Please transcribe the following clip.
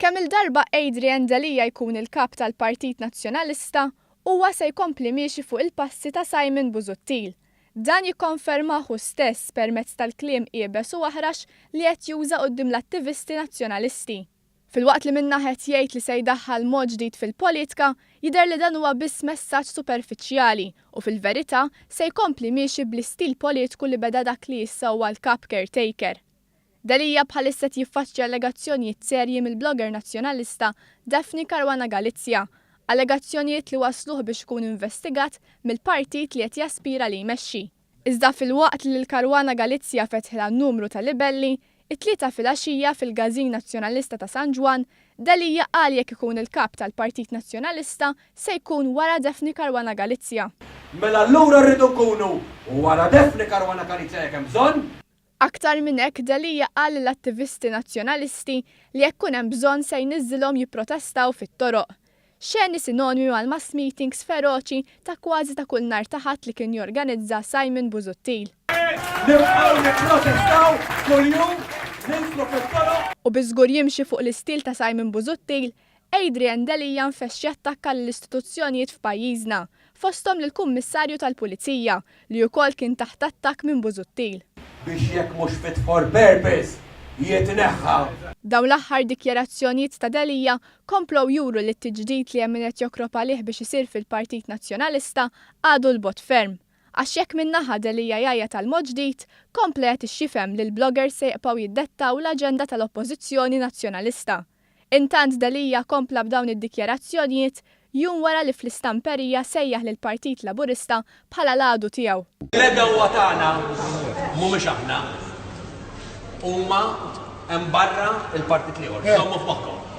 Kemm il-darba Adrian Dalija jkun il-kap tal-Partit Nazzjonalista, huwa se jkompli miexi fuq il-passi ta' Simon Busuttil. Dan jikkonfermahu stess permezz tal-kliem qiebes u aħrax li qed juża quddiem l-attivisti nazzjonalisti. Filwaqt li minna qed jgħid li se jdaħħal mod ġdid fil-politika, jidher li dan huwa biss messaġġ superfiċjali u fil-verità se jkompli miexi bl-istil politiku li beda dak li issa huwa l-kap caretaker. Dalija bħalissa jiffaċċja allegazzjonijiet serji mill-blogger nazzjonalista Daphne Caruana Galizia, allegazzjonijiet li wasluh biex ikun investigat mill-partit li qed jaspira li jmexxi. Iżda filwaqt li l-Caruana Galizia fetħilha numru ta' libelli, it-tlieta filgħaxija fil-Gażin Nazzjonalista ta' San Ġwan, Dalija qal jekk ikun il-kap tal-Partit Nazzjonalista se jkun wara Daphne Caruana Galizia. Mela allura rridu nkunu wara Daphne Caruana Galizia jekk hemm bżonn? Aktar minn hekk Dalija qal l-attivisti nazzjonalisti li jekk hemm bżonn se jniżżilhom jipprotestaw fit-toroq. Xeni sinonimu għal mass meetings feroċi ta' kważi ta' kull nhar ta' ħadd li kien jorganizza Simon Busuttil. Nibqgħu nipprotestaw kuljum, nidħlu fit-toroq. U biżgur jimxi fuq l-istil ta' Simon Busuttil, Adrian Dalija nfexx jattakka l-istituzzjonijiet f'pajjiżna, fosthom lill-Kummissarju tal-Pulizija li wkoll kien taħt attakk minn Busuttil. Biex jekk mhux fit for purpose jitneħħa. Dawn l-aħħar dikjarazzjonijiet ta' Dalija komplow juru li t-tiġdid li hemm min qed jokrob għalih biex isir fil-Partit Nazzjonalista għadu l-bot ferm. Għax jekk min-naħa Dalija jgħajja tal-mod ġdid, kompli qed ixxifhem li l-bloggers se jibqgħu jiddettaw l-aġenda tal-Oppożizzjoni Nazzjonalista. Intant Dalija kompla b'dawn id-dikjarazzjonijiet jum wara li fl-istamperija sejjaħ lil Partit Laburista bħala l-għadu tiegħu. L-edewa tagħna mhumiex aħna. Huma hemm barra il-partit ieħor. Żommu f'moħħkom.